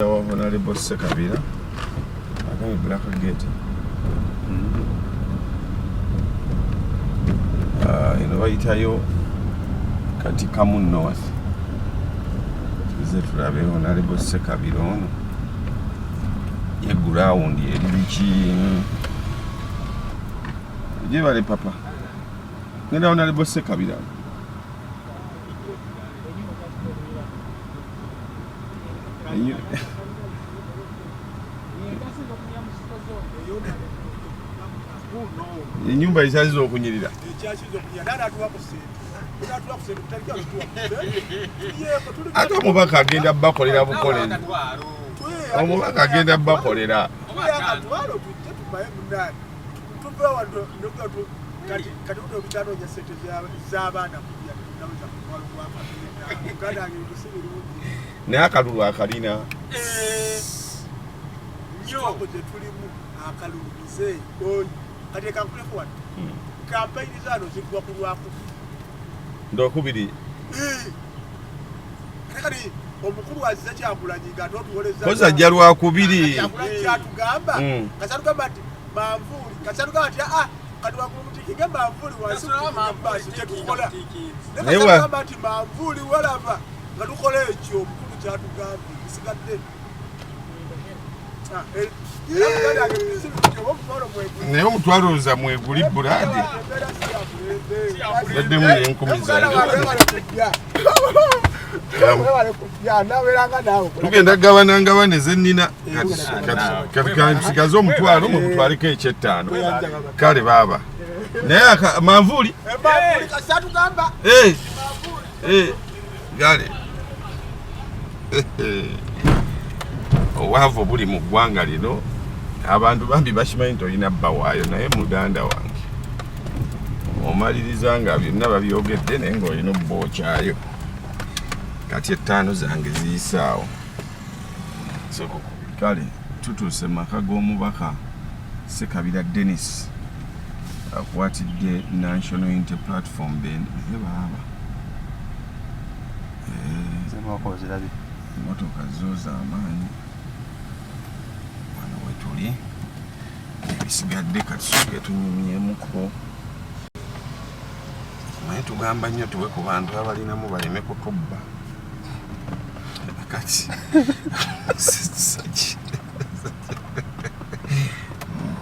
Honorable Sekabira agambye Black Gate eno bayitayo katika mu North tuze tulabe Honorable Sekabira ono ye ground eri biki je bale papa ngenda Honorable Sekabira Nyumba izazizo okunyirira. Ate omubaka agenda bakolera bukolezi. Omubaka agenda bakolera. Naye akalulu akalina. Kati kankule kwa campaign zano zikuwa kulwaku ndo kubiri kati omukuru aziza kyambula nyinga totuwoleza koza jalwa kubiri kyatugamba kasatugamba ati manvuli kasatugamba ati kati wakumutikinga manvuli wansi kyetukola kasatugamba ati manvuli walava nga tukola ekyo omukuru kyatugamba kisigadde naye omutwalo za mweguli buladi badde mu enkumi zange tugenda gabanangabane zennina kati kansigaze omutwalo mutwaleko eky'ettaano kale baaba naye manvuli gale obwavu buli mu ggwanga lino abantu bambi bakimanyi nti olina bba waayo naye muganda wange omaliriza nga byonna babyogedde naye ng'olina obbokyayo kati ettaano zange ziyisaawo kale tutuuse maka g'omubaka Sekabira Dennis akwatidde National Unity Platform bend naye baaba emmotoka zo z'amaanyi tuli ebisigadde katusuke tunyumyemuko naye tugamba nnyo tuwe ku bantu abalinamu baleme kutubba kati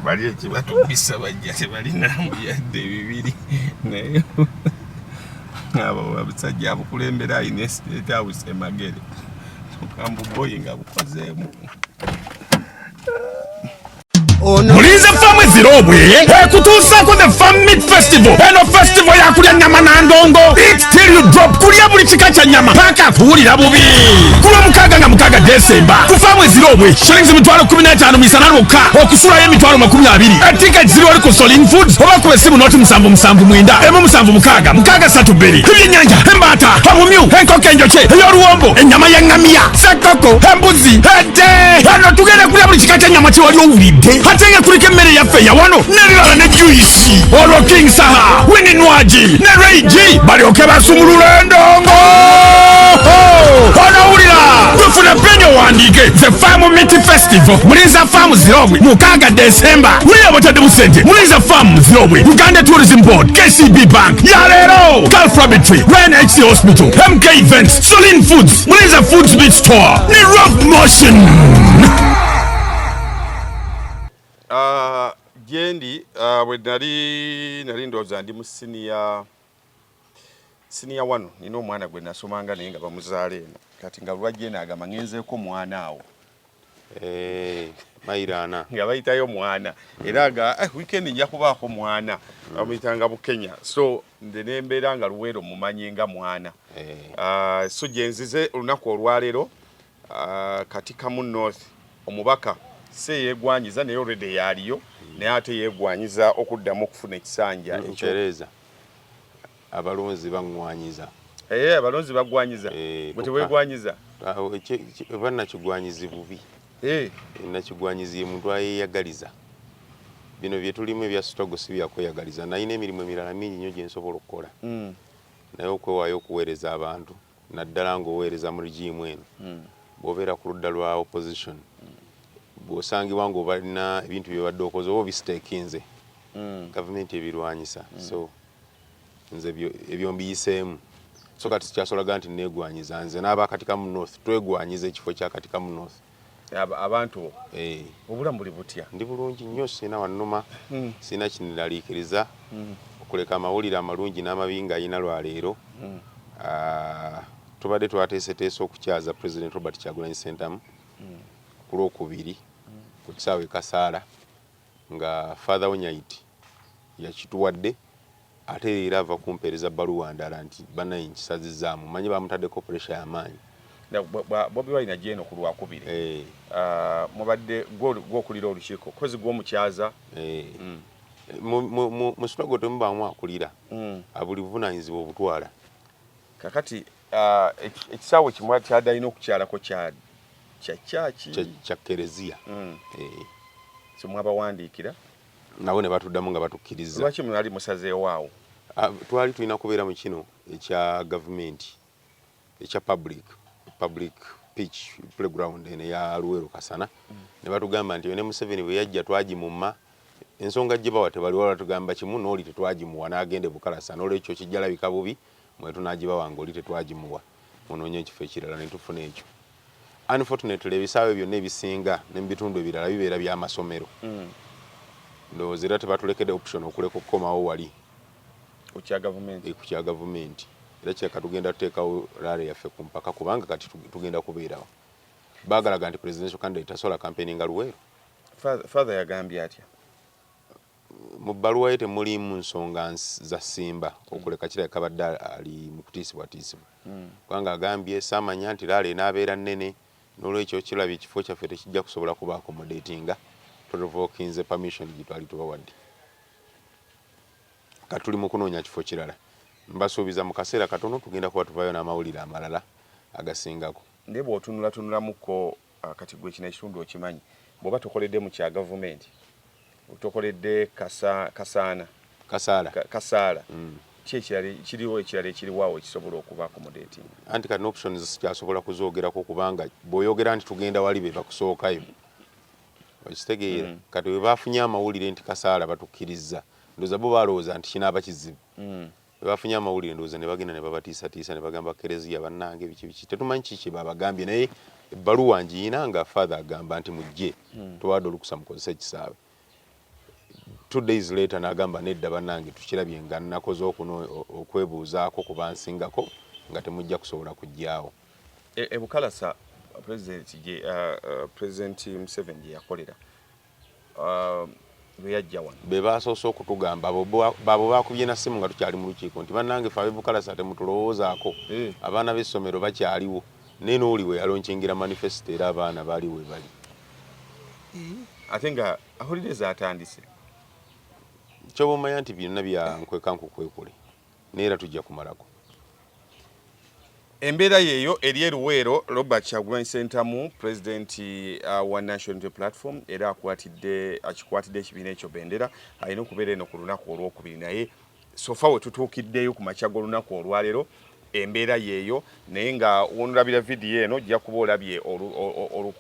bali ekibatubbisa bajja tebalinamu yadde bibiri naye abo abasajja abukulembera ayina estate house emagere tukambuboyi nga bukozeemu Mulize Farm Zirobwe ekutuusako the Farm Meat Festival. Eno festival yakulya nyama na ndongo. Eat till you drop. Kulya buli kika kya nyama paka kuwulira bubi. Kulwomukaaga nga mukaaga Desemba ku Farm Zirobwe shillings emitwalo 15 misana lwokka okusulayo emitwalo 20. Etika ziri oli ku Soling Foods oba ku essimu noti 779 emu 7 mukaaga 32 ebyennyanja embaata amumyu enkoko enjoke ey'oluwombo ennyama y'engamiya sakoko embuzi ente eno tugende kulya buli kika kya nyama kye wali owulidde Hatenga kuliko emmere yaffe ya wano n'ebirala ne juice olwo King Saha Winnie Nwaji ne Ray G balyoke basumulula endongo onowulira tufuna penyo wandiike the Farm Meat Festival Muliza Farm Zirobwe mukaaga Desemba muliya botadde mu ssente Muliza Farm Zirobwe Uganda Tourism Board KCB Bank ya leero Gulf Laboratory RNHC Hospital MK Events Soling Foods Muliza Foods Meat Store ne Rock Motion Jendi bwe nali ndowooza ndi mu senior 1 nina omwana gwe nasomanga naye nga bamuzaala eno kati nga lwajje naagamba ngenzeeko mwana awo Mairana nga bayitayo mwana era nga weekend nja kubaako mwana bamuyitanga Bukenya so nze nembeera nga Luweero mumanyi nga mwana so gye nzize olunaku olwaleero katika mu North omubaka yeegwanyiza naye already yaliyo naye ate yeegwanyiza okuddamu okufuna ekisanja ekyotereza abalonzi bangwanyiza abalonzi bagwanyiza bwe teweegwanyiza bannakigwanyizi bubi nakigwanyizi ye muntu ayeyagaliza bino bye tulimu ebya sitogo si byakweyagaliza nayina emirimu emirala mingi nnyo gye nsobola okukola naye okwewaayo okuweereza abantu naddala ng'oweereza mu regimu eno bw'obeera ku ludda lwa opposition bw'osangibwa ng'obalina ebintu bye badde okoze oba obisiteekinze gavumenti ebirwanyisa so nze ebyo mbiyiseemu so kati sikyasolaga nti neegwanyiza nze n'abakatikamu north twegwanyiza ekifo kya katikamu north abantu obulamu buli butya ndi bulungi nnyo sina wannuma sina kiniraliikiriza okuleka amawulire amalungi n'amabi ng'ayina lwaleero tubadde twateeseteese okukyaza President Robert Kyagulanyi Ssentamu ku Lwokubiri ku kisaawe Kasaala nga Father Onyaiti yakituwadde ate era ava kumpeereza bbaluwa ndala nti banayi nkisazizzaamu manyi bamutaddeko pressure y'amaanyi Bobi Wine jeno ku Lwakubiri mubadde gwokulira olukiiko kozi gw'omukyaza mu struggle temubaamu akulira abuli buvunaanyizibwa obutwala kakati ekisaawe kimu kyadalina okukyalako kya kereziya kimwabawandiikira nabo ne batuddamu nga batukkiriza lwaki mwali musazeewaawo twali tulina kubeera mu kino ekya gavumenti ekya public pitch playground ene ya Luweero Kasana ne batugamba nti ne Museveni bwe yajja twagimumma ensonga gye bawa tebali wala tugamba kimu n'oli tetwagimuwa n'agende Bukalasa n'olwekyo kijjalabika bubi mwe tunaagibawa ng'oli tetwagimuwa munoonye ekifo ekirala ne tufuna ekyo unfortunately ebisaawe byonna ebisinga ne mu bitundu ebirala bibeera by'amasomero ndowooza era tebatulekedde option okuleka okukomawo wali ku kya gavumenti era kyeka tugenda tuteekawo laale yaffe ku mpaka kubanga kati tugenda kubeerawo baagalaga nti presidential candidate tasobola campaigninga Luweero. Father yagambye atya mu bbaluwa ye temulimu nsonga za Simba okuleka kirabika badde ali mu kutiisibwatiisibwa kubanga agambye saamanya nti laale n'abeera nnene n'olwekyo kirabye ekifo kyaffe tekijja kusobola kuba accommodatinga provokinze permission gye twali tubawadde kati tuli mu kunoonya kifo kirala mbasuubiza mu kaseera katono tugenda kuba tuvayo n'amawulire amalala agasingako naye bw'otunulamuko kati gwe kino ekitundu okimanyi bw'oba tokoledde mu kya gavumenti tokoledde Kasaala kiriwo ekirala ekiriwaawo ekisobola okuba accommodating anti kati options sikyasobola kuzoogerako kubanga bw'oyogera nti tugenda wali be bakusookayo okitegeera kati bwe bafunye amawulire nti Kasaala batukkiriza ndowooza bo balowooza nti kinaaba kizibu bwe bafunye amawulire ndowooza ne bagenda ne babatiisatiisa ne bagamba kereziya bannange biki tetumanyi kiki babagambye naye ebbaluwa ngiina nga Father agamba nti mujje tuwadde olukusa mukozesa ekisaawe 2 days later n'agamba nedda bannange tukirabye nga nnakoze okwebuuzaako ku bansingako nga temujja kusobola kujjaawo Bukalasa President Museveni gye yakolera bwe yajja wano be basoose okutugamba baabo bakubye na simu nga tukyali mu lukiiko nti bannange fe Bukalasa temutulowoozaako abaana b'essomero bakyaliwo naye n'oliwe yalonkingira manifesito era abaana baali we bali ate nga holidays atandise kyoba omanya nti byonna byankwekankukwekkule naye era tujja kumalako embeera yeeyo eri Luweero Robert Kyagulanyi Ssentamu president wa National Unity Platform era akikwatidde ekibiina ekyo bendera alina okubeera eno ku lunaku olwokubiri naye sofa we tutuukiddeyo ku makya g'olunaku olwaleero embeera yeeyo naye nga wonolabira vidiyo eno ojja kuba olabye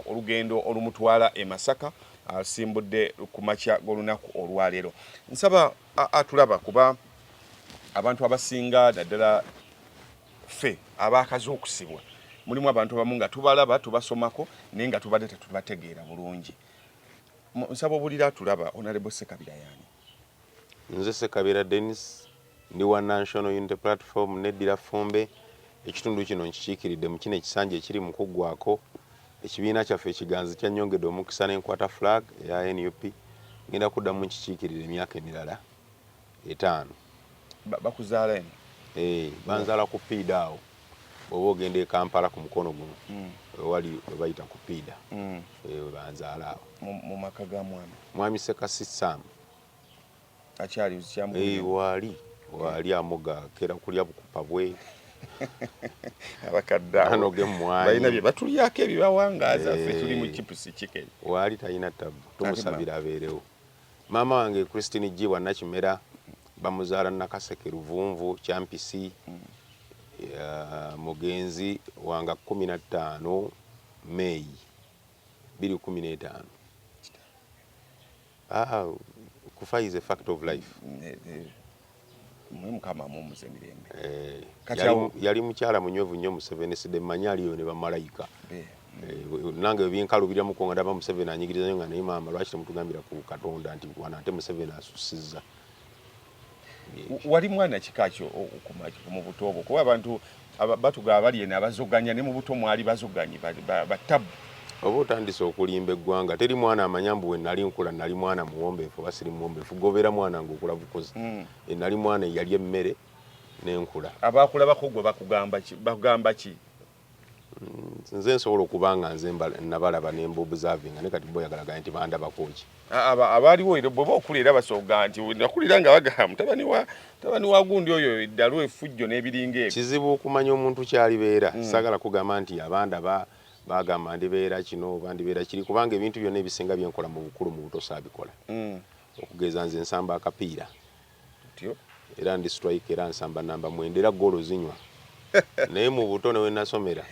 olugendo olumutwala e Masaka asimbudde ku makya g'olunaku olwaleero nsaba atulaba kuba abantu abasinga naddala ffe abaakaze okusibwa mulimu abantu abamu nga tubalaba tubasomako naye nga tubadde tetubategeera bulungi nsaba obulira atulaba Honorable Ssekabira yani nze Ssekabira Dennis ndi wa National Unity Platform neddira Fumbe ekitundu kino nkikiikiridde mu kino ekisanja ekiri mu kuggwako ekibiina kyaffe ekiganzi kyannyongedde omukisa n'enkwata flag eya NUP ngenda kuddamu nkikiikirira emyaka emirala 5 bakuzaala eno banzaala ku piida awo bw'oba ogenda e Kampala ku mukono guno wali webayita ku piida banzaala awo mu maka ga mwami Ssekasi Sam akyali waali amuga kera kulya bukupa bwe abakadde ano gemwanyi balina bye batulyako ebibawangaaza ffe tuli mu chipusi chicken waali talina tabu tumusabira abeerewo maama wange Christine Jibwa Nakimera bamuzaala Nakaseke Luvunvu Kyampisi mugenzi wanga 15 May 2015. Kufa is a fact of life. Yali mukyala munywevu nnyo Museveni sidde mmanyi aliyo ne bamalayika. Nange byinkalubira mu konga ndaba Museveni anyigiriza nnyo nga naye maama lwaki temutugambira ku Katonda nti wana ate Museveni asusizza. Wali mwana kikakyo mu buto obwo kuba abantu batuga abali ene abazoganya ne mu buto mwali bazoganyi batabu. Oba otandise okulimba eggwanga teri mwana amanyambu we nali nkula nali mwana muwombeefu oba siri muwombeefu gobeera mwana ng'okula bukozi. Nali mwana eyali emmere n'enkula. Abakulabako gwe bakugamba ki? Nze nsobola okuba nga nze nabalaba ne mbobuzavinga ne kati bo yagalaganya nti bandabako ki. Abaaliwo era bw'oba okula era basoga nti nakulira nga bagamba mutabani wa gundi oyo eddalu effujjo n'ebiringa ebyo. Kizibu okumanya omuntu kyalibeera. Saagala kugamba nti abanda bagamba ndibeera kino oba ndibeera kiri kubanga ebintu byonna ebisinga byenkola mu bukulu mu buto saabikola. Okugeza nze nsamba akapiira era ndi strike era nsamba namba mwendera golo zinywa naye mu buto newe nasomera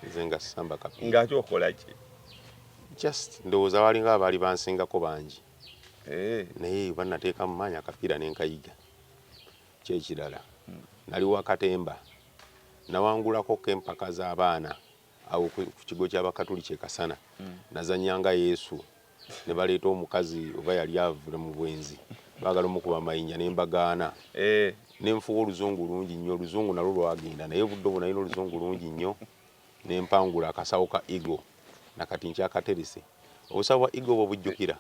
nze nga samba akapiira. Ng'ate okola ki? Just ndowooza walinga abaali bansingako bangi naye bannateeka mu maanyi akapiira n'enkayiga. Kyekirala nali wakatemba nawangulako kempaka z'abaana awo ku kigo ky'Abakatuliki e Kasana nazanyanga Yesu ne baleeta omukazi oba yali avule mu bwenzi baagala omukuba mayinya ne mbagaana ne nfuwa oluzungu lungi nnyo oluzungu nalwo lwagenda naye budde obwo nalina oluzungu lungi nnyo ne mpangula akasawo ka Eagle nakati nkyakaterese obusawo bwa Eagle bwo bujjukira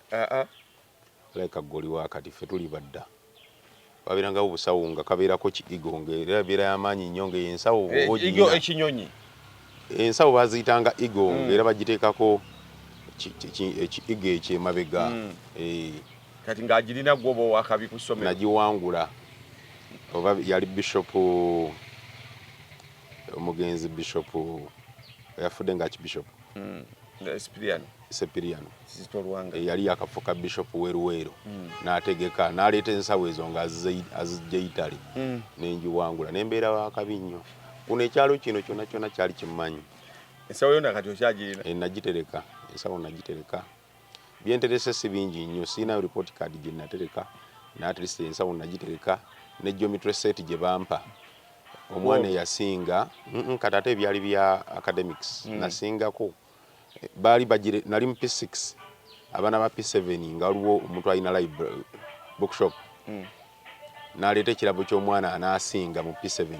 like goli wakati ffe tuli badda babiranga obusawo nga kabeerako ki Eagle ng'era beera y'amaanyi nnyo ng'ensawo Eagle ekinyonyi ensawo baziyitanga Eagle ng'era bagiteekako ekiigo ekyemabega. Kati ng'agirina gwoba owakabi ku ssomero. Nagiwangula oba yali Bishop omugenzi Bishop yafudde nga Bishop Sepiriano yali yakafuka Bishop weruwero n'ategeka n'aleeta ensawo ezo nga azijja Italy n'enjiwangula n'embeera wakabi nnyo. Kuno ekyalo kino kyonna kyonna kyali kimanyi. Ensawo yonna kati okyagirina? Nagitereka ensawo nagitereka byenterese si bingi nnyo siina report card gye natereka n'aterese ensawo nagitereka ne geometry set gye bampa omwana yasinga kati ate ebyali bya academics nasingako baali bagire nali mu P6 abaana ba P7 nga waliwo omuntu alina library bookshop n'aleeta ekirabo ky'omwana anaasinga mu P7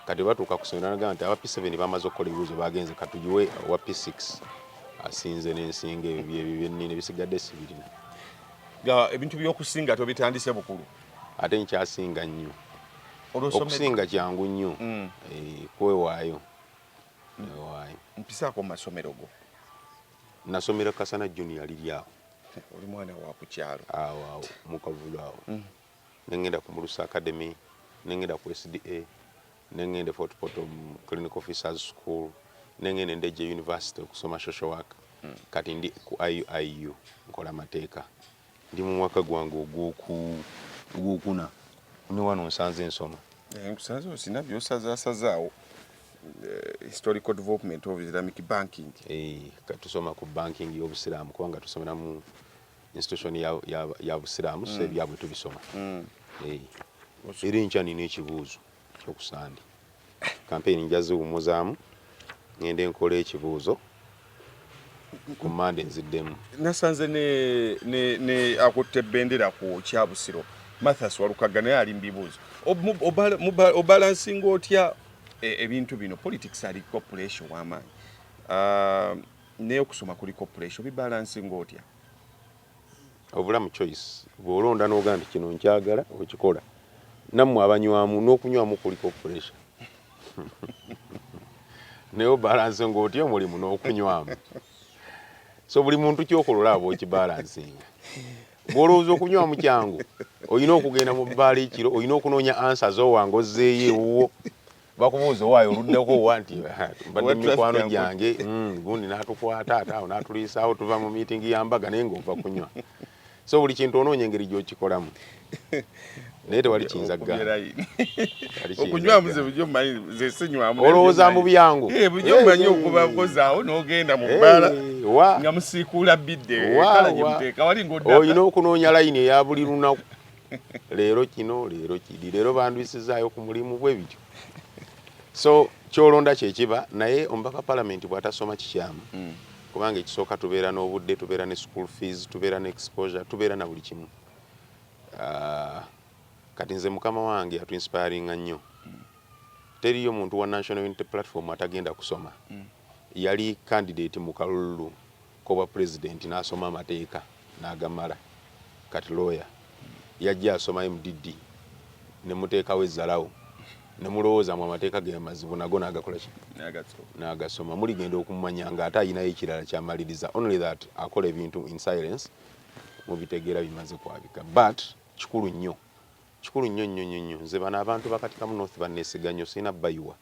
kati batuuka kusomera nagamba nti aba P7 bamaze okukola ebibuuzo bagenze katugiwe owa P6 asinze n'ensinga ebyo byennine bisigadde sibirina. Ebintu by'okusinga tobitandise bukulu? Ate nkyasinga nnyo. Okusinga kyangu nnyo. Kwewaayo. Mpisaako mu masomero go? Nasomera Kasana Junior liri awo. Oli mwana wa ku kyalo? Awo mu Kavulu awo. Nengenda ku Mulusa Academy, nengenda ku SDA, nengenda Fort Potom Clinical Officers School, nengenda Ndeje University okusoma social work. Kati ndi ku IU nkola mateeka. Ndi mu mwaka gwange ogwokuna. Ne wano nsanze nsoma. Nkusanze osina byosazaawo. Historical development of Islamic banking. Katusoma ku banking y'obusiraamu kubanga tusomera mu institution ya busiraamu so ebyabwe tubisoma. Eri nkya nina ekibuuzo ky'okusandi. Campaign njaziwumuzaamu ngende nkola ekibuuzo ku Mande nziddemu. Nasanze ne akutte bendera ku Kyabusiro. Mathas Walukaga naye ali mbibuuzo. Obalansinga otya ebintu bino politics ali corporation w'amaanyi naye okusoma kuli corporation bibalansinga otya? Obulamu choice bw'olonda n'ogamba kino nkyagala okikola nammwe abanywamu n'okunywamu kuli corporation naye obalansinga otya omulimu n'okunywamu so buli muntu kyokola olaba okibalansinga bw'olowooza okunywamu kyangu olina okugenda mu bbaala ekiro olina okunoonya answers owange ozzeeyo ewuwo bakubuuza owaayo oluddeko owa nti mbadde mikwano gyange gundi n'atukwata ate awo n'atuliisaawo tuva mu meeting ya mbaga naye ng'ova kunywa so buli kintu onoonya engeri gy'okikolamu naye tewali kiyinza ggamba okunywa muze bujjo mmanyi nze sinywamu olowooza mu byangu bujjo mmanyi okuba kozaawo n'ogenda mu bbaala nga musiikuula bidde kala gye muteeka wali ng'odda olina okunoonya layini eya buli lunaku leero kino leero kiri leero bandwisizaayo ku mulimu bwe bityo so kyolonda kyekiba naye omubaka palamenti bw'atasoma kikyamu kubanga ekisooka tubeera n'obudde tubeera ne school fees tubeera ne exposure tubeera na buli kimu kati nze mukama wange atuinspiringa nnyo teriyo muntu wa National Unity Platform atagenda kusoma yali candidate mu kalulu kobwa president n'asoma amateeka n'agamala kati lawyer yajja asoma MDD ne muteekawo ezzalawo ne mulowooza mu amateeka ge mazibu nago n'agakola ki n'agasoma muligenda okumumanya nga ate ayinayo ekirala kyamaliriza only that akola ebintu in silence mubitegeera bimaze kwabika but kikulu nnyo nnyo nze bano abantu bakatika mu North banneesiga nnyo sirina bayiwa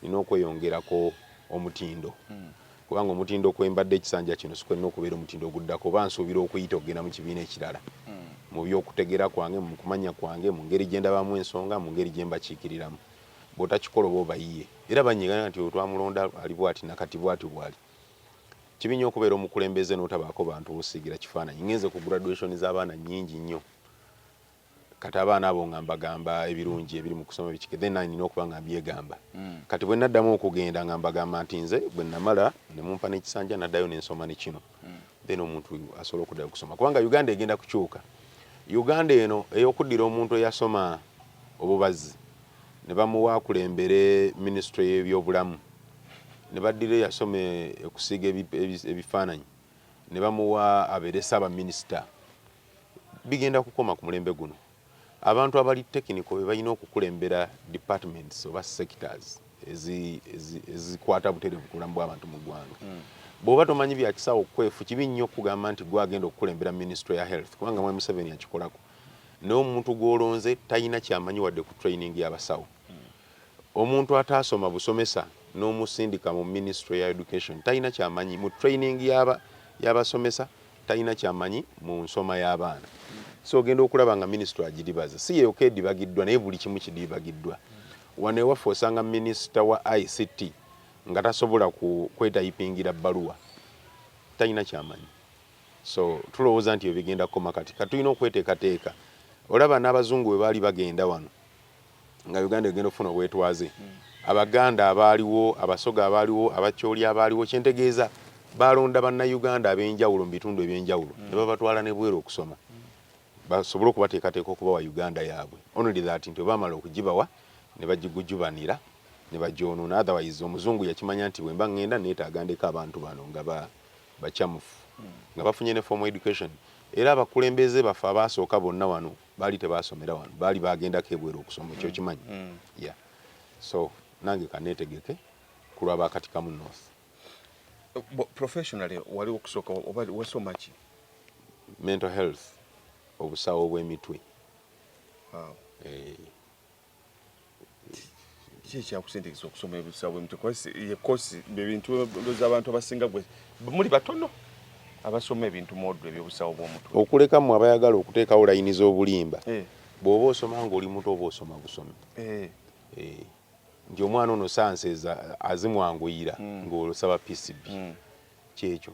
nina okweyongerako omutindo kubanga omutindo kwembadde ekisanja kino sikwalina okubeera omutindo oguddako oba nsuubira okuyita okugenda mu kibiina ekirala mu by'okutegeera kwange mu kumanya kwange mu ngeri gye ndabamu ensonga mu ngeri gye mbakiikiriramu bw'otakikola oba obayiye era banyigana nti twamulonda ali bw'ati nakati bw'ati bw'ali kibi nnyo okubeera omukulembeze n'otabaako bantu bosiigira kifaananyi ngenze ku graduation z'abaana nnyingi nnyo kati abaana abo nga mbagamba ebirungi ebiri mu kusoma bikike then nina okuba nga mbyegamba kati bwe naddamu okugenda nga mbagamba nti nze bwe namala ne mumpa n'ekisanja naddayo n'ensoma ne kino then omuntu asobola okuddayo okusoma kubanga Uganda egenda kukyuka Uganda eno ey'okuddira omuntu eyasoma obubazzi ne bamuwa akulembere ministry y'ebyobulamu ne baddira eyasoma okusiiga ebifaananyi ne bamuwa abeere ssaabaminisita bigenda kukoma ku mulembe guno abantu abali technical balina okukulembera departments oba sectors ezikwata butereevu ku bulamu bw'abantu mu ggwanga bw'oba tomanyi byakisawo okwefu kibi nnyo okugamba nti gwagenda okukulembera ministry ya health kubanga Mwami Museveni yakikolako naye omuntu gw'olonze talina kyamanyi wadde ku training y'abasawo omuntu ataasoma busomesa n'omusindika mu ministry ya education talina kyamanyi mu training y'abasomesa talina kyamanyi mu nsoma y'abaana so ogenda okulaba nga ministry agiribaza si yeyoka edibagiddwa naye buli kimu kidibagiddwa wano ewaffe osanga minisita wa ICT nga tasobola kwetayipingira bbaluwa talina kyamanyi so tulowooza nti ebigenda kukoma kati tulina okweteekateeka olaba n'abazungu bwe baali bagenda wano nga Uganda egenda okufuna obwetwaze abaganda abaaliwo abasoga abaaliwo abacyoli abaaliwo kyentegeeza balonda bannayuganda ab'enjawulo mu bitundu eby'enjawulo ne babatwala ne bweru okusoma basobole okubateekateeka okubawa Uganda yaabwe only that nti bamala okugibawa ne bagigujubanira ne bagyonoona otherwise omuzungu yakimanya nti bwe mba ngenda neetaaga ndeka abantu bano nga bakyamufu nga bafunye ne formal education era abakulembeze baffe abaasooka bonna wano baali tebaasomera wano baali bagendako ebweru okusoma ekyo kimanyi yeah so nange kaneetegeke ku lw'abakatika mu North professionally wali okusooka oba wasoma ki mental health obusawo bw'emitwe kiki ekyakusindikiza okusoma obusawo bw'emitwe kosi ebintu z'abantu abasinga gwe muli batono abasoma ebintu moddo ebyobusawo bw'omutwe okulekamu abayagala okuteekawo layini z'obulimba bw'oba osoma ng'oli muto oba osoma busome nti omwana ono sanseeza azimwanguyira ng'osaba PCB kyekyo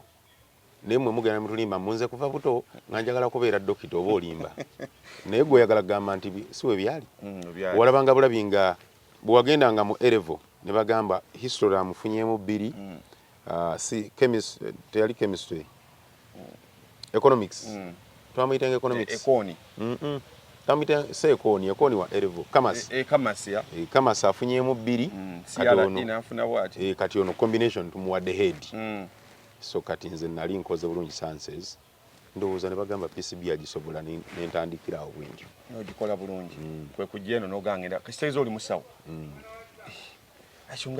naye mmwe mugenda mutulimba munze kuva buto nga njagala kubeera dokita oba olimba naye gwe oyagala kugamba nti si we byali walabanga bulabi nga bwe wagendanga mu Erevo ne bagamba history amufunyeemu 2 si teyali chemistry economics twamuyitanga economics ekoni tamuyita se ekoni wa Erevo Kamas afunyeemu 2 kati ono combination tumuwadde head so kati nze nali nkoze bulungi sciences ndowooza ne bagamba PCB agisobola n'entandikirawo bwentyo n'ogikola bulungi kwe kujja eno n'ogangenda kasitaiza oli musawo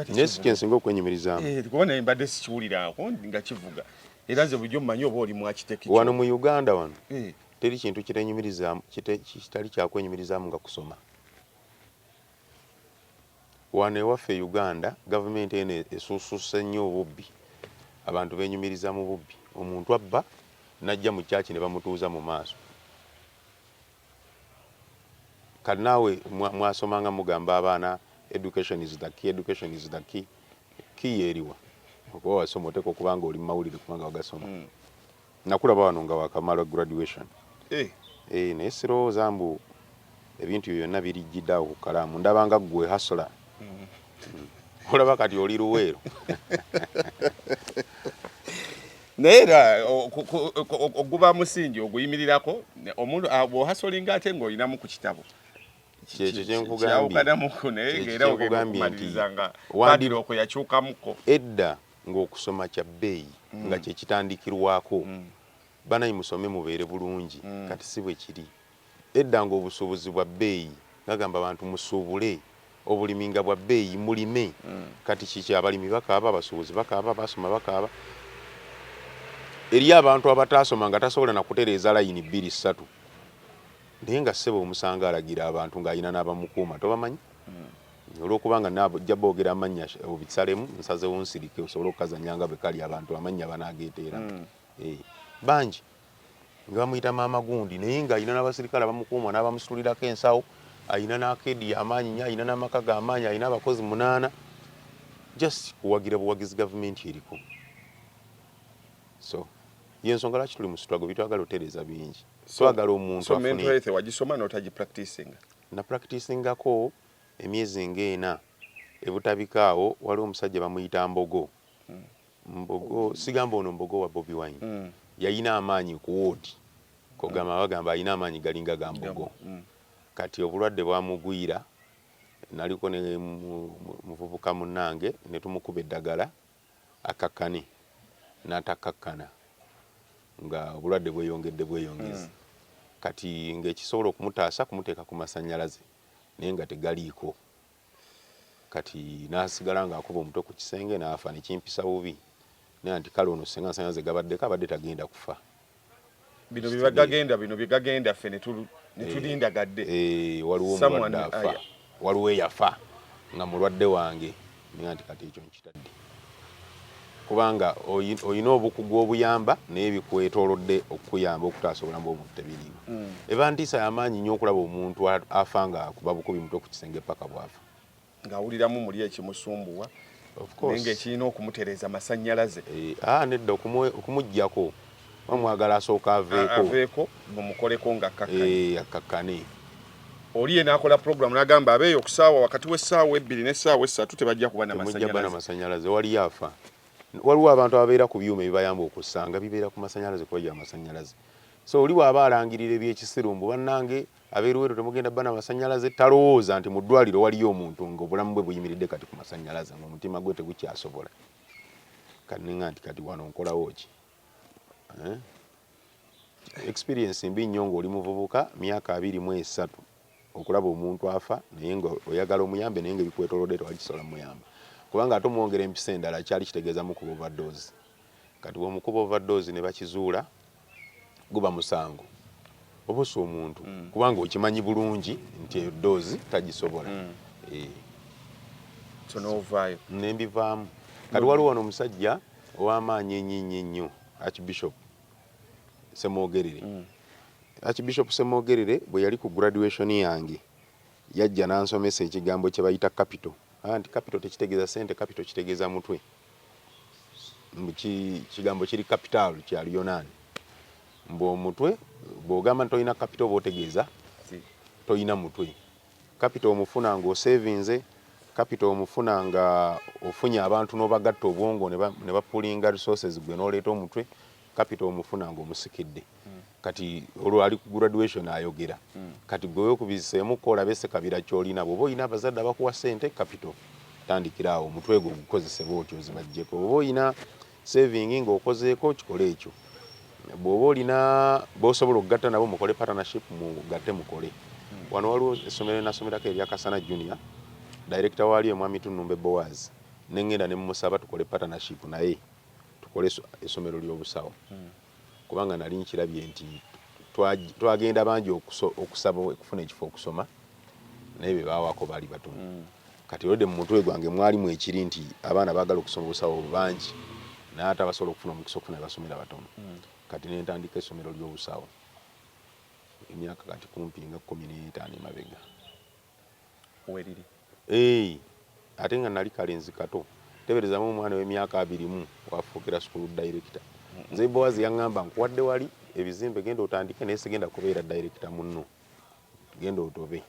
naye si kyensinga okwenyumirizaamu kuba naye mbadde sikiwuliraako nga kivuga era nze bulijjo mmanyi oba oli mwakiteki wano mu Uganda wano teri kintu kitali kyakwenyumirizaamu nga kusoma wano ewaffe Uganda gavumenti eno esuusuuse nnyo obubbi abantu benyumiriza mu bubbi omuntu abba najja mu kyaki ne bamutuuza mu maaso kati naawe mwasomanga mugamba abaana education is the key, education is the key. Key eriwa okuba wasoma oteka okubanga oli mawulire kubanga wagasoma. Nakulaba wano nga wakamala graduation. Naye sirowooza mbu ebintu byonna birijjidde awo ku kalaamu. Ndabanga ggwe hasola. Olaba kati oli Luweero. Naye era oguba musingi oguyimirirako omuntu bw'ohasolinga ate ng'olinamu ku kitabo. Kyekyo kyenkugambye. Naye era okumaliriza nga wandiro yakyukamuko. Edda ng'okusoma kya bbeeyi nga kye kitandikirwako. Banayi musome mubeere bulungi. Kati si bwe kiri. Edda ng'obusuubuzi bwa bbeeyi ngagamba abantu musuubule. Obulimi nga bwa bbeeyi mulime. Kati kiki abalimi bakaaba, abasuubuzi bakaaba, abasoma bakaaba. Eri abantu abataasoma nga tasobola na kutereeza layini 2-3. Naye nga ssebo omusanga alagira abantu ng'alina n'abamukuuma tobamanyi. Olw'okubanga najja boogera amannya obisalemu nsazewo nsirike osobole okukazanya nga bwe kali abantu amannya banaageeteera. Bangi nga bamuyita maama gundi naye ng'alina n'abasirikale abamukuuma n'abamusitulirako ensawo, alina n'akeedi amaanyi nnyo, alina n'amaka g'amaanyi, alina abakozi 8. Just kuwagira buwagizi gavumenti eriko. So yensonga lwaki tuli mu struggle bitwagala otereeza bingi. Twagala omuntu afune. So mental health wagisoma n'otagi practicing? Na practicingako emyezi ng'ena ebutabikaawo waliwo omusajja bamuyita Mbogo. Mbogo sigamba ono Mbogo wa Bobi Wine. Yalina amaanyi ku woodi. Kogamba bagamba alina amaanyi galinga ga Mbogo. Kati obulwadde bwamugwira naliko ne muvubuka munnange ne tumukuba eddagala akakkane n'atakakkana nga obulwadde bweyongeza. Kati ng'ekisobola okumutaasa kumuteeka ku masannyalaze naye nga tegaliiko. Kati n'asigala ng'akuba omutwe ku kisenge n'afa ne kimpisa bubi. Naye nti kale ono singa amasannyalaze gabaddeko abadde tagenda kufa. Bino bye gagenda ffe ne tulinda gadde. Waliwo omulwadde afa. Waliwo eyafa nga mulwadde wange. Naye nti kati ekyo nkitadde. Kubanga oyina obukugu obuyamba naye bikwetoolodde okukuyamba okutaasa obulamu obwo tebiriiwo. Eba ntiisa y'amaanyi nnyo okulaba omuntu afa nga akuba bukubi mutwe ku kisenge paka bwafa. Ng'awuliramu muli ekimusumbuwa. Naye ng'ekirina okumutereeza masannyalaze. Nedda okumuggyako. Bamwagala asooka aveeko mumukoleko nga akakkane. Oli ye n'akola programu n'agamba abeeyo okusaawa wakati w'essaawa 2 n'essaawa 3 tebajja kuba na masannyalaze. Wali afa. Waliwo abantu ababeera ku byuma ebibayamba okusanga bibeera ku masannyalaze kuba amasannyalaze. So oli bw'aba alangirira ebyekisirumbu bannange abeeruweero temugenda bba n'amasannyalaze talowooza nti mu ddwaliro waliyo omuntu ng'obulamu bwe buyimiridde kati ku masannyalaze ng'omutima gwe tegukyasobola. Kati nenga nti kati wano nkolawo ki? Experience mbi nnyo ng'oli muvubuka myaka 23 okulaba omuntu afa naye ng'oyagala omuyambe naye ng'ebikwetoolodde tewakisobola muyamba. Kubanga ate omwongera empisa endala kyali kitegeeza mukuba overdose. Kati bw'omukuba overdose ne bakizuula guba musango. Obusa omuntu kubanga okimanyi bulungi nti dose tagisobola. So n'ovaayo. Nembivaamu. Kati waliwo wano omusajja ow'amaanyi ennyo Archbishop Semwogerere. Archbishop Semwogerere bwe yali ku graduation yange yajja n'ansomesa ekigambo kye bayita capital. Anti capital tekitegeeza sente, capital kitegeeza mutwe. Kigambo kiri capital kya Lyonaani. Mbo mutwe bw'ogamba toyina capital bw'otegeeza toyina mutwe. Capital omufuna ng'osavinze, capital omufuna nga ofunye abantu n'obagatta obwongo ne bapulinga resources gwe n'oleeta omutwe. Capital omufuna ng'omusikidde. Kati olwo ali ku graduation ayogera. Kati gwe okubiseemu kolabese kabira kyolina bw'oba oyina abazadde abakuwa ssente capital tandikira awo omutwe gwo gukozesebwa otyo zibajjeko. Bw'oba oyina saving ng'okozeeko kikole ekyo. Bw'oba olina b'osobola okugatta nabo mukole partnership mugatte mukole. Wano waliwo essomero nasomerako erya Kasana Junior, director waliyo Mwami Tunumbe Boaz. Nengenda ne mmusaba tukole partnership naye tukole essomero ly'obusawo. Kubanga nali nkirabye nti twagenda bangi okusaba okufuna ekifo okusoma naye be baawako baali batono. Kati olwedde mu mutwe gwange mwalimu ekiri nti abaana baagala okusoma obusawo bangi naye ate abasobola okufuna omukisa okufuna basomera batono. Kati ne ntandika essomero ly'obusawo emyaka kati kumpi nga 15 emabega. weriri ate nga nali kalenzi kato teberezamu omwana w'emyaka 2 wafuukira school director nze Boaz yaŋŋamba nkuwadde wali ebizimbe genda otandike naye sigenda kubeera director munno genda otobe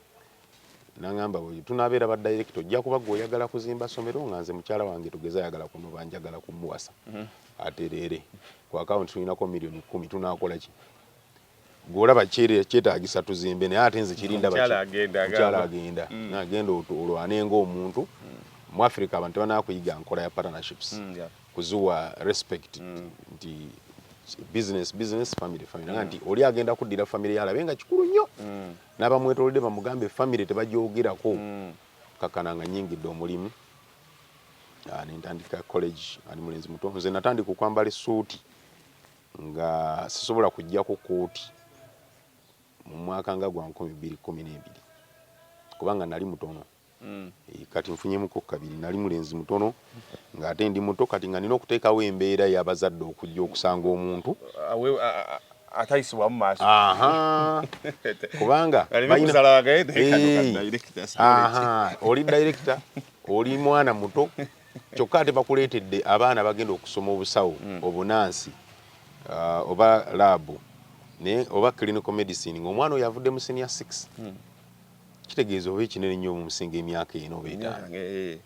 naŋŋamba bwe tunaabeera ba director ojja kuba gwe oyagala kuzimba somero nga nze mukyala wange tugeza ayagala kunoba njagala kumuwasa atereere ku account tulinako $10,000 tunaakola ki gwolaba kyetaagisa tuzimbe naye ate nze kirinda mukyala agenda nagenda olwane ng'omuntu mu Africa abantu tebanaakuyiga nkola ya partnerships kuzuwa respect nti business family nti oli agenda kuddira family yalabe nga kikulu nnyo n'abamwetolodde bamugambe family tebajoogerako kakananga nyingidde omulimu nentandika college ali mulenzi muto nze natandika okwambala essuuti nga sisobola kujjako kooti mu mwaka nga gwa 2012 kubanga nali mutono kati nfunyemuko kabiri nali mulenzi mutono nga ate ndi muto kati nga nina okuteekawo embeera y'abazadde okujja okusanga omuntu atayisibwa mu maaso kubanga oli director oli mwana muto kyokka ate bakuleetedde abaana bagenda okusoma obusawo obunansi oba laabu oba clinical medicine ng'omwana oyo avudde mu senior 6 kitegeeza oba ekinene nnyo mumusinga emyaka eno oba 5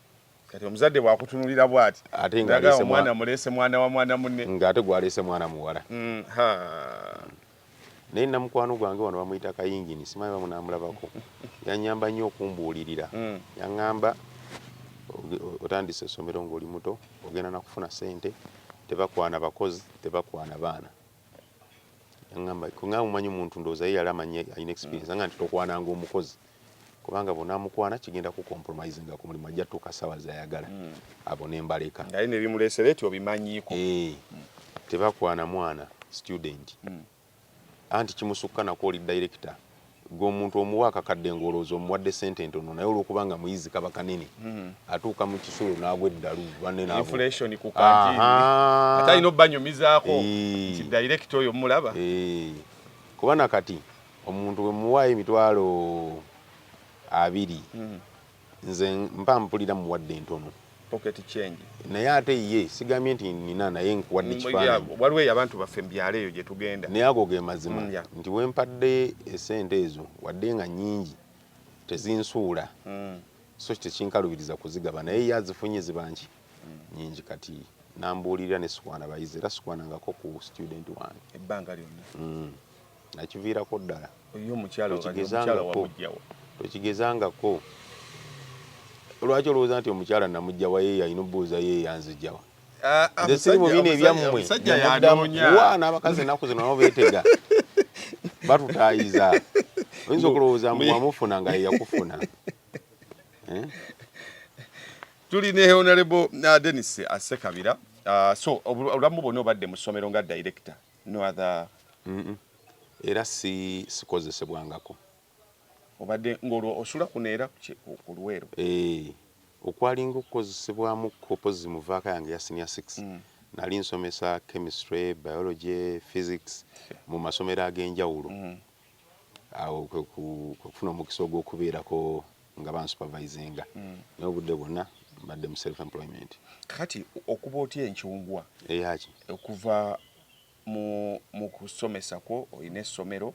kati omuzadde bwakutunulira bw'ati ate nga omwana mulese mwana wa mwana munne ng'ate gwalese mwana muwala naye namukwano gwange wano bamuyita Kayingini simanyi bamunaamulabako yannyamba nnyo okumbuulirira yaŋŋamba otandise essomero ng'oli muto ogenda nakufuna ssente tebakwana bakozi tebakwana baana yaŋŋamba kuŋŋamba mumanyi omuntu ndowooza ye yali amanyi alina experience nga nti tokwananga omukozi kubanga bonamukwana kigenda ku compromise nga ku mulimu ajja tuuka ssaawa zayagala abo nembaleka naye ne bimulesera eti obimanyiiko tebakwana mwana student anti kimusukka nako oli director g'omuntu omuwa akakadde ng'olowooza omuwadde ssente ntono naye olw'okubanga muyizi kaba kanene atuuka mu kisulo n'agwa eddalu banne n'abo inflation ku kantini ate alina obbanyumizaako nti director oyo mulaba kuba nakati omuntu bwe muwaayo emitwalo 20 nze mpa mpulira muwadde ntono pocket change naye ate ye sigambye nti nina naye nkuwadde kifaananyi waliwo abantu baffe mubyalo eyo gye tugenda naye ago ge mazima nti wempadde esente ezo wadde nga nnyingi tezinsuula so tekinkalubiriza kuzigaba naye ye azifunye zibanki nyingi kati nambuulirira ne sikwana bayizi era sikwanangako ku student wange ebbanga lyonna nakiviirako ddala oyo omukyalo tokigezangako lwaki olowooza nti omukyala namugjawa ye alina obuuza ye yanzijjawa nze siri mu bino ebyammwe wa n'abakazi ennaku zino nabo beetega batutaayiza oyinza okulowooza mbu wamufuna nga ye yakufuna tuli ne Honorable Dennis Assekabira so obulamu bwonna obadde mu ssomero nga director no other era sikozesebwangako obadde ng'olwo osula kuneera ku Luweero okwalinga okukozesebwamu kopozi mu vaaka yange ya senior 6 nali nsomesa chemistry biology physics mu masomero ag'enjawulo awo kwekufuna omukisa ogw'okubeerako nga bansupervisinga naye obudde bwonna mbadde mu self employment kati okuba otya enkyungwa eyaki okuva mu kusomesa kwo olina essomero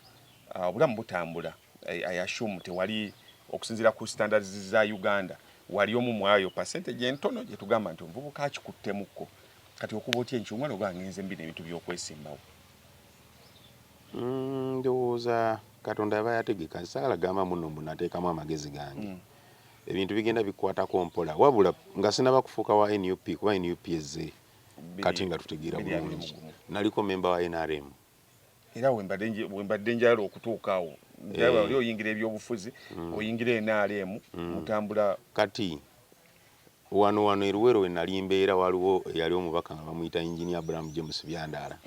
obulamu butambula I assume tewali okusinziira ku standards za Uganda wali omu mwayo percentage entono gye tugamba nti omuvubuka akikuttemukko kati okuba otya enkyungwa noba ngenze mbina ebintu by'okwesimbawo ndowooza Katonda yaba yategeka saagala gamba muno nateekamu amagezi gange ebintu bigenda bikwatako mpola wabula nga sinaba kufuuka wa NUP kuba NUP ezze kati nga tutegeera bulungi naliko memba wa NRM era wembadde njala okutuukaawo ndawa oli oyingira ebyobufuzi oyingira NRM mutambula kati wano eruwero we nali mbeera waliwo yali omubaka nga bamuyita Engineer Abraham James Byandaala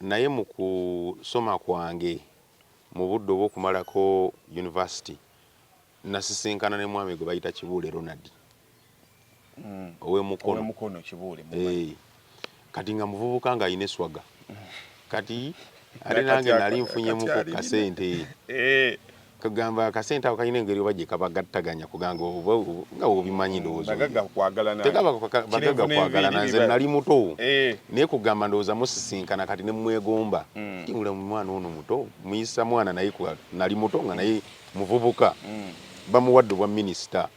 naye mu kusoma kwange mu budde obw'okumalako university nasisinkana ne mwami gwe bayita Kibuule Ronald ow'emukono Kibuule kati nga muvubuka nga ayina eswaga kati ate nange nali nfunyemuko kasente kagamba akasente ako kalina engeri oba gye kabagattaganya kuganga nga obimanyi ndowooza bagagga kwagalana bagagga kwagalana nze nali muto naye kugamba ndowooza musisinkana kati ne mwegomba kiwula mu mwana ono muto muyisa mwana naye nali muto nga naye muvubuka bamuwadde obwa minisita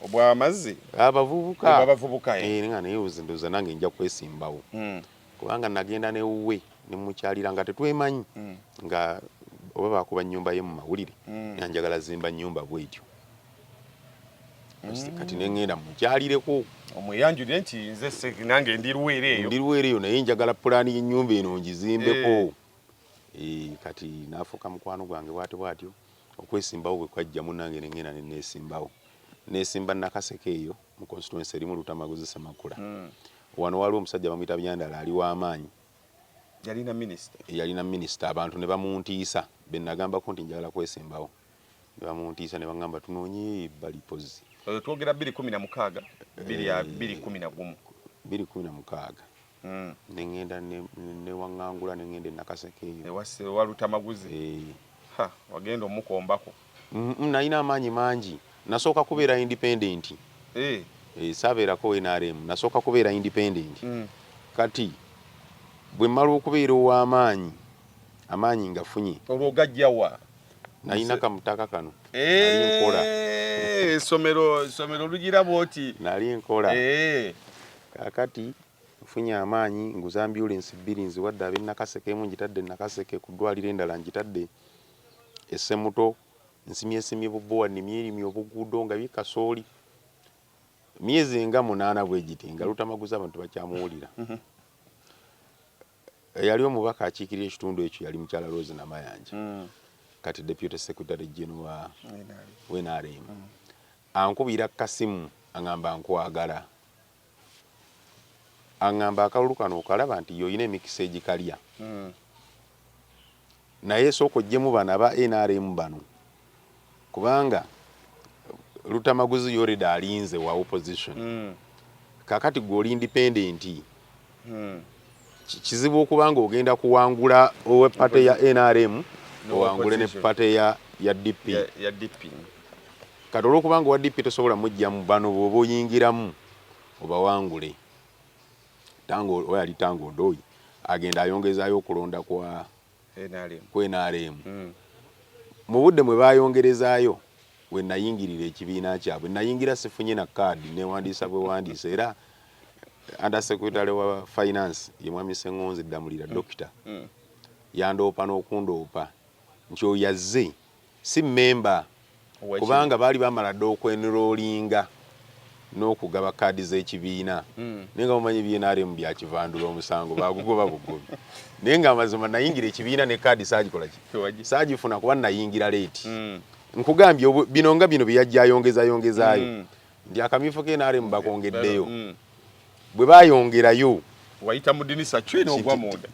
obw'amazzi abavubuka nga naye ndowooza nange nja kwesimbawo kubanga nagenda newuwe ne mukyalira nga tetwemanyi nga oba bakuba nnyumba ye mu mawulire yanjagala zimba nnyumba bwetyo kati nengenda mukyalireko omweyanjulire nti nze nange ndi Luweero eyo naye njagala pulaani y'ennyumba eno ngizimbeko kati naafuuka mukwano gwange bwatyo okwesimbawo bwe kwajjamu nange nengenda neneesimbawo neesimba Nakaseke eyo mu constituency erimu Lutamaguzi Semakula wano waliwo omusajja bamuyita Byandala ali w'amaanyi yalina minisita abantu ne bamuntiisa be nagambako nti njagala kwesimbawo ne bamuntiisa ne bagamba tunoonye balipozi twogera 2016 2016 nengenda newaŋŋangula nengenda Nakaseke eyo wa Lutamaguzi wagenda omukombako nalina amaanyi mangi nasooka kubeera independent saabeerako NRM nasooka kubeera independent kati bwe mmala okubeera ow'amaanyi amaanyi ngafunye olwo gajjawa nalina kamutaka kano essomero lugira bwoti nali nkola kakati nfunye amaanyi nguza ambulance 2 nziwadde ab'e Nakaseke emu ngitadde Nakaseke ku ddwaliro endala ngitadde Essemuto nsimye bubbowa nimyerimye obuguudo nga bikasooli myezi nga 8 bwe giti nga Lutamaguzi abantu bakyamuwulira yali omubaka akiikirira ekitundu ekyo yali mukyala Rose Namayanja kati deputy secretary general wa NRM ankubira kasimu angamba nkwagala angamba akalulu kano okalaba nti yoyina emikisa egikalya naye sooka oggyemu bano aba NRM bano kubanga Lutamaguzi yoreda alinze wa opposition kakati gwe independent kizibu okubanga ogenda kuwangula owe pate ya NRM owangule ne pate ya DP kati olwokubanga wa DP tosobola mujja mu bano bwoba oyingiramu obawangule tango yali Tango Ndoyi agenda ayongezaayo okulonda kwa NRM mu budde mwe bayongerezaayo we nayingirira ekibiina kyabwe nayingira sifunye na kaadi newandiisa bwe wandiisa era Under Secretary wa Finance ye Mwami Ssengonzi Damulira Doctor yandoopa n'okundoopa nti yazze si member kubanga baali bamala dda okwenrollinga n'okugaba kaadi z'ekibiina naye nga mumanyi BNRM byakivandula omusango bagugoba bugobi naye nga amazima nayingira ekibiina ne kaadi saagikola ki saagifuna kuba nayingira leeti nkugambye bino nga bino byajja ayongezaayo ndi akamyufu k'NRM bakongeddeyo bwe bayongerayo wayita mu dinisa chwene ogwa munda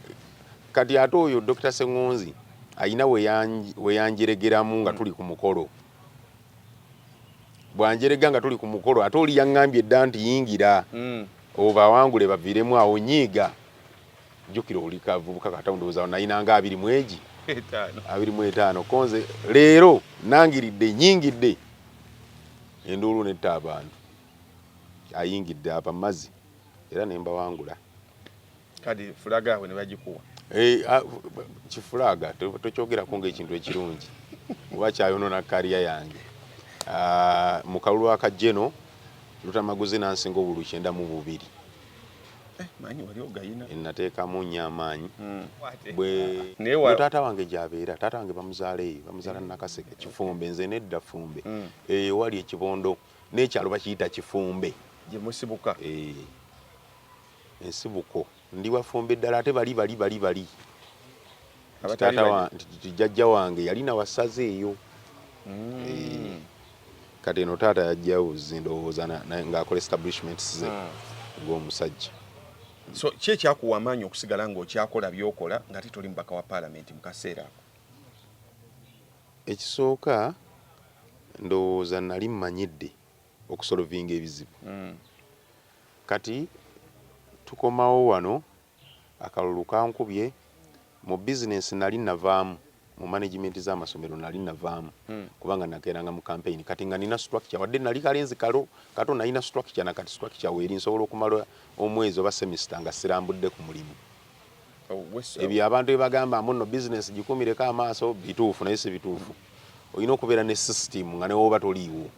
kati ate oyo Dr. Ssengonzi ayina we yanjeregeramu nga tuli ku mukolo bwanjerega nga tuli ku mukolo ate oli yaŋŋambye dda nti yingira oba wangule baviremu awo nyiiga jjukira oli kavubuka kata ndowooza nayinanga 25 konze leero nangiridde nyingidde enduulu netta abantu ayingidde apa mazzi era nemba wangula kadi fulaga we ne bagikuwa kifulaga tokyogerako ng'ekintu ekirungi oba kyayonona kariya yange mu kalulu akajjeno Lutamaguzi nansinga obulu 92 manyi wali ogayina nateekamu nnyo amaanyi bwe taata wange gyabeera taata wange bamuzaala Nakaseke Kifumbe nze nedda Fumbe eyo wali ekibondo n'ekyalo bakiyita Kifumbe gye musibuka ensibuko ndi Wafumbe ddala ate bali taata jjajja wange yalina wasaze eyo kati eno taata yajjawo zindowooza ng'akola establishments ze ng'omusajja so ki ekyakuwa amaanyi okusigala ng'okyakola byokola nga titoli mubaka wa paalamenti mu kaseera ako ekisooka ndowooza nali mmanyidde okusolovinga ebizibu kati tukomawo wano akalulu kankubye mu bizinesi nali navaamu mu management z'amasomero nali navaamu kubanga nakeranga mu campaign kati nga nina structure wadde nali kalenzi kato nalina structure na kati structure weeri nsobola okumala omwezi oba semester nga sirambudde ku mulimu ebyo abantu ebagamba muno business gikumireko amaaso bituufu naye si bituufu olina okubeera ne system nga newoba toliiwo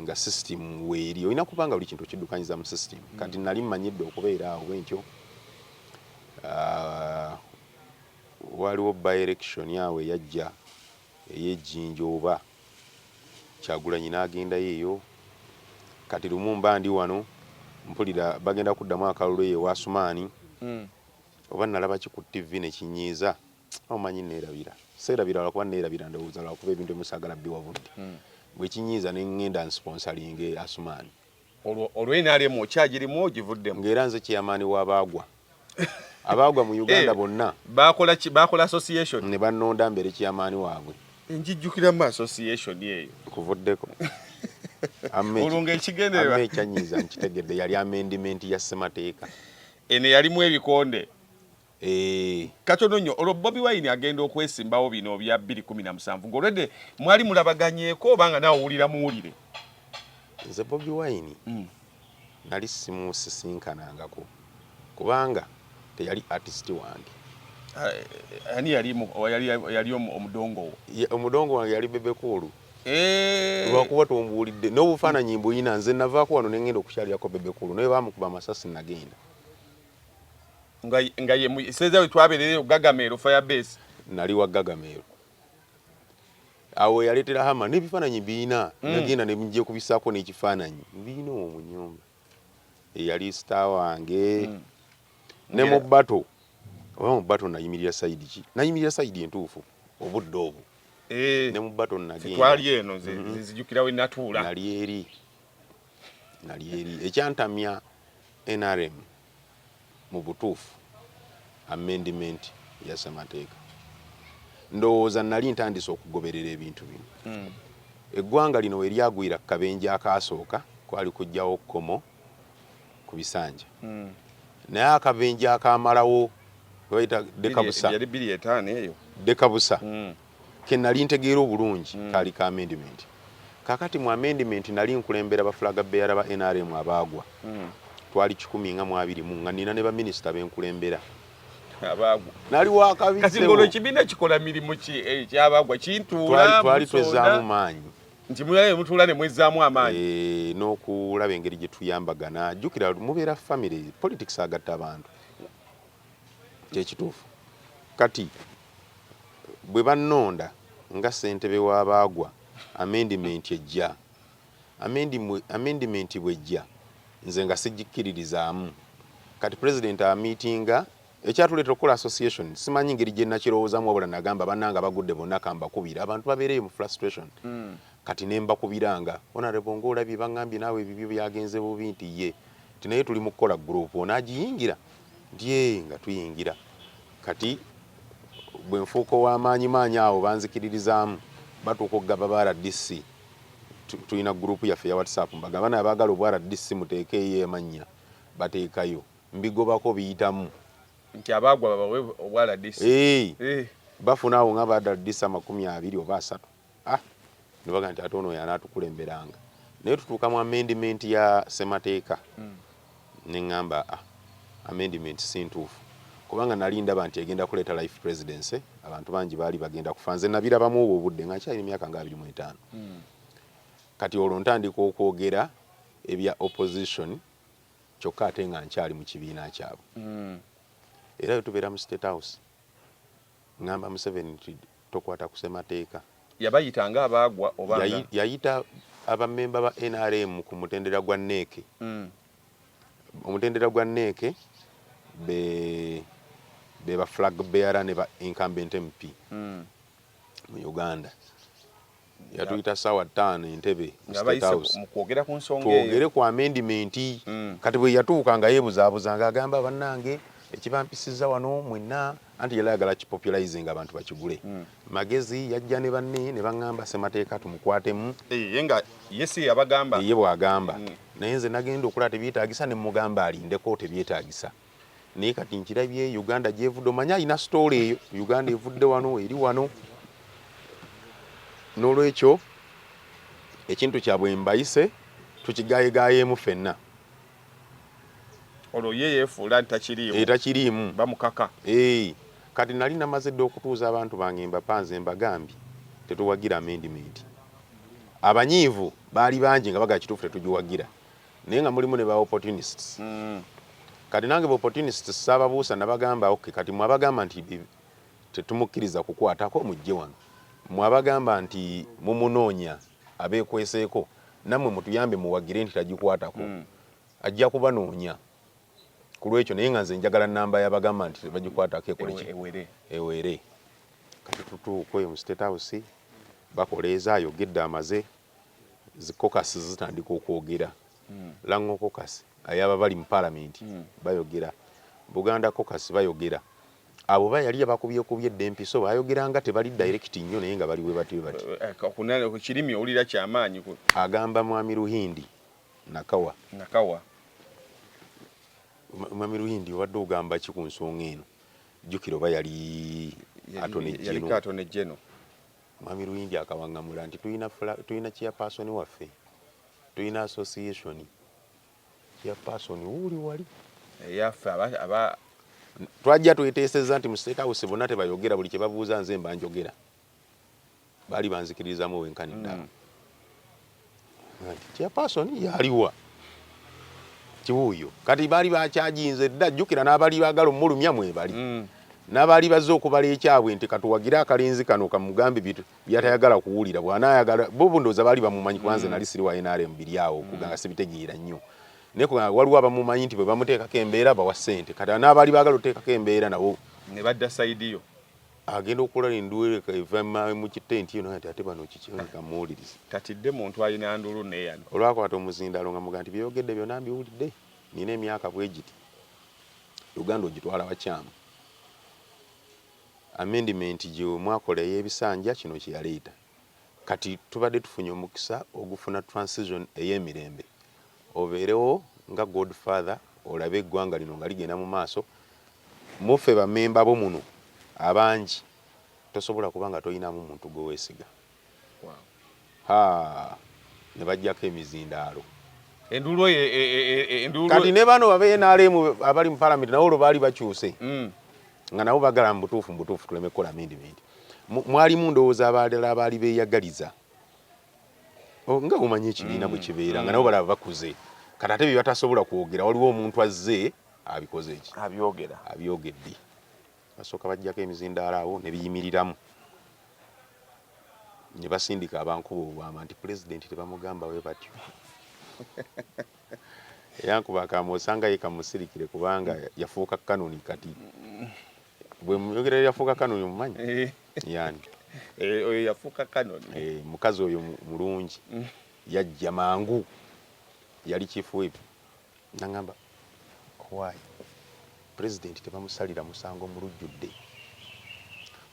nga system weeri olina kubanga buli kintu okiddukanyiza mu system kati nali mmanyidde okubeera awo bwentyo waliwo by election yawe yajja ey'ejjinja oba Kyagulanyi n'agendayo eyo kati Lumumba ndi wano mpulira bagenda kuddamu akalulu ewa Sumaani oba nalaba ki ku TV ne kinyiiza omanyi neerabira seerabira lwakuba neerabira ndowooza lwakuba ebintu emusagala bbiwa budde bwe kinyiiza ne ŋŋenda nsponsalinge Asumaani olw'enaalemu okyagirimu ogivuddemu ng'era nze kyamaani w'abaagwa abaagwa mu Uganda bonna bakola association ne bannonda mbere kyamaani waabwe njijjukira mu association eyo kuvuddeko olunga ekigendererwa ekyanyiiza nkitegedde yali amendment ya ssemateeka eno yalimu ebikonde katono nnyo olwo Bobi Wine agenda okwesimbawo bino bya 2017 ng'olwedde mwali mulabaganyeeko obanga nawe owulira muwulire nze Bobi Wine nali simusisinkanangako kubanga teyali artist wange ani yali omudongo wo omudongo wange yali Bebe Cool lwakuba tombuulidde n'obufaananyi mbuyina nze navaako wano ne ngenda okukyalirako Bebe Cool naye baamukuba amasasi nagenda nga ye seza wetwabeereyo Gagameero Firebase nali wa Gagameero awo yaleetera hama n'ebifaananyi biina nagenda ne mujje kubisaako n'ekifaananyi biina omwo mu nnyumba eyali star wange ne mu bato oba mu bato nayimirira sayidi ki nayimirira sayidi entuufu obudde obwo ne mu bato nagenda twali eno nzijukira we natuula nali eri ekyantamya NRM mu butuufu amendment ya ssemateeka ndowooza nali ntandise okugoberera ebintu bino eggwanga lino we lyagwira kabenje akaasooka kwali kujjawo kkomo ku bisanja naye akabenje akamalawo bayita dekabusa yali 2 eyo dekabusa ke nali ntegeera obulungi kaali ka amendment kakati mu amendment nali nkulembera bafulaga beera ba NRM abaagwa twali 120 nga nina ne baminisita benkulembera abaagwa nali wakabise kati ngolo ekibiina kikola mirimu ki ekyabagwa kintuula twali twezzaamu maanyi nti mulabe mutuula ne mwezzaamu amaanyi n'okulaba engeri gye tuyambagana jjukira mubeera family politics agatta abantu kyekituufu kati bwe bannonda nga ssentebe w'abaagwa amendiment ejja amendiment bwejja nze nga sijikiririzaamu kati president amitinga ekyatuleeta okukola association simanyi ngeri gye nakirowoozamu wabula nagamba bannanga bagudde bonna kambakubira abantu babeereyo mu frustration kati ne mbakubiranga honorable ng'olabye baŋŋambye naawe ebibyo byagenze bubi nti ye tinaye tuli mu kukola group onaagiyingira nti nga tuyingira kati bwe nfuuka ow'amaanyi awo banzikiririzaamu batuuka okugaba ba RDC tulina group yaffe ya WhatsApp mbagamba naye abaagala obwa RDC muteekeeyo amannya bateekayo mbigobako biyitamu nti abaagwa babawe obwa RDC bafuna awo nga ba RDC 20 oba 3 ne baga nti ate ono y'anaatukulemberanga naye tutuuka mu amendment ya ssemateeka ne ŋŋamba amendment si ntuufu kubanga nali ndaba nti egenda kuleeta life presidency abantu bangi baali bagenda kufa nze nabirabamu obwo obudde nga nkyalina emyaka nga 25 kati olwo ntandika okwogera ebya opposition kyokka ate nga nkyali mu kibiina kyabwe era yo tubeera mu State House ŋŋamba Museveni nti tokwata ku ssemateeka yabayitanga abaagwa obanga yayita abamemba ba NRM ku mutendera gwa NEC omutendera gwa NEC be ba flag bearer ne ba incumbent MP mu Uganda yatuyita sawa 5 entebe State House mukwogera ku nsonga twogere ku amendment kati bwe yatuuka nga yeebuzaabuza ng'agamba bannange ekibampisiza wano mwenna anti yalagala kipopularizing abantu bakigule magezi yajja ne banne ne baŋŋamba ssemateeka tumukwatemu ye nga yesi yabagamba ye bw'agamba naye nze nagenda okulaba tebyetaagisa ne mugamba alindeko tebyetaagisa naye kati nkirabye Uganda gyevudde omanya alina story eyo Uganda evudde wano eri wano n'olwekyo ekintu kyabwe mbayise tukigayegayeemu ffenna olwo ye yeefuula ntakiriimu takiriimu bamukaka kati nali namaze dde okutuuza abantu bange mbapanze mbagambye tetuwagira amendment abanyiivu baali bangi nga baga kituufu tetugiwagira naye nga mulimu ne ba opportunists kati nange ba opportunists saababuusa nabagamba okay kati mwabagamba nti tetumukkiriza kukwatako mujje wano mwabagamba nti mumunoonya abeekweseeko nammwe mutuyambe muwagire nti tagikwatako ajja kubanoonya ku lwekyo naye nga nze njagala nnamba y'abagamba nti bagikwatako ewere kati tutuuke mu State House bakoleeza ayogedde amaze zikokasi zitandika okwogera Lango kokasi ayaba bali mu parliament bayogera Buganda kokasi bayogera abo bayali abakubyekubye dempiso bayogeranga tebali direct nnyo naye nga bali we bati kunale ku kirimi olira kyamaanyi agamba Mwami Ruhindi Nakawa Mwami Ruhindi wadde ogamba ki ku nsonga eno jjukiro bayali atone jeno Mwami Ruhindi akawangamula nti tuyina chairperson waffe tuyina association chairperson uli wali yaffe aba twajja tweteeseza nti mu State House bonna tebayogera buli kye babuuza nze mba njogera baali banzikirizamu wenkani ddala chairperson yaliwa kiwuyo kati baali bakyajinze dda jjukira n'abali baagala omulumya mwe bali n'abali bazze okubala ekyabwe nti katuwagira akalenzi kano kamugambe byatayagala kuwulira bw'anaayagala bo ndowooza baali bamumanyi kwanze nali siri wa NRM biri awo okuganga sibitegeera nnyo naye waliwo abamumanyi nti bwe bamuteekako embeera bawa ssente kati n'abaali baagala oteekako embeera nabo ne badda sayidiyo agenda okukola enduuleka eva mu kitenti yo naye ate bano kikireka muwulirize tatidde muntu alina ndulu neeyano olwakwata omuzindalo nga muga nti byeyogedde byonna mbiwulidde nina emyaka bwe giti Uganda ogitwala wakyamu amendment gye mwakola ey'ebisanja kino kye yaleeta kati tubadde tufunye omukisa ogufuna transition ey'emirembe obeerewo nga godfather olabe eggwanga lino nga ligenda mu maaso muffe bamemba bo muno abangi tosobola kubanga toyinamu muntu gwe weesiga ne bajjako emizindaalo kati ne bano NRM abali mu parliament nawo olwo baali bakyuse nga nabo bagala mu butuufu tuleme kukola amendment mwalimu ndowooza abalala abaali beeyagaliza nga omanyi ekibiina bwe kibeera nga nabo balaba bakuze kati ate bye batasobola kwogera waliwo omuntu azze abikoze eki abyogedde basooka bajjako emizindaalo awo ne biyimiriramu ne basindika abankuba obwama nti pulezidenti tebamugamba we batyo yankuba akamusanga ye kamusirikire kubanga yafuuka kanoni kati bwe muyogera yafuuka kanoni mumanyi yani oyo yafuuka kanoni mukazi oyo mulungi yajja mangu yali chief whip nangamba why president tebamusalira musango mu lujjudde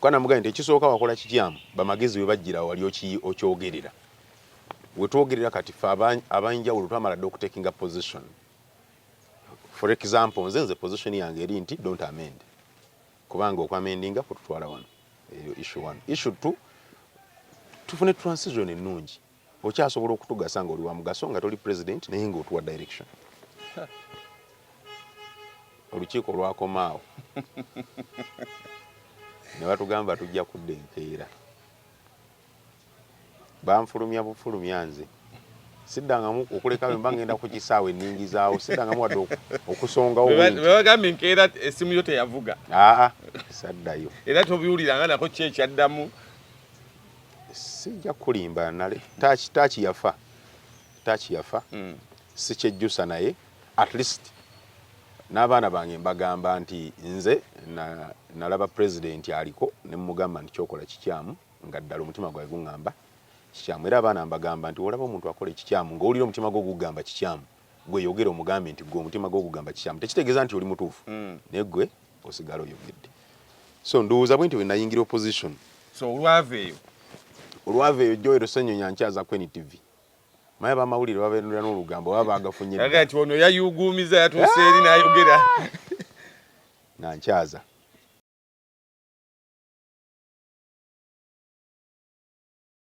kwana mugaye nti ekisooka wakola kikyamu bamagezi we bajjira wali okyogerera wetwogerera kati fa abanjawulo twamala dde okutekinga position for example nze position yange eri nti don't amend kubanga okwamendinga kututwala wano issue 1 issue 2 tufune transition ennungi okyasobola okutugasa nga oli wa mugaso nga toli president naye nga otuwa direction olukiiko lwakomaawo ne batugamba tujja kudda enkeera banfulumya bufulumya nze siddangamu okulekayo mba ngenda ku kisaawe enningi siddangamu wadde okusongawo bwebagamba enkeera essimu yo teyavuga saddayo era tobiwuliranga nako ki ekyaddamu sijja kulimba nale taaki yafa sikyejjusa naye at least n'abaana bange mbagamba nti nze nalaba president aliko ne mugamba nti kyokola kikyamu nga ddala omutima gwawe guŋŋamba kikyamu era abaana mbagamba nti olaba omuntu akola ekikyamu ng'owulira omutima gwo gugamba kikyamu gwe yogera omugambe nti gwe omutima gwo gugamba kikyamu tekitegeeza nti oli mutuufu naye gwe osigala oyogedde so ndowooza bwe nti we nayingira opposition so olwava eyo Joel Ssenyonya nkyaza ku NTV maye bamawulire babeerera n'olugambo baba bagafunye nti ono yayuguumiza yatuuse eri n'ayogera na nkyaza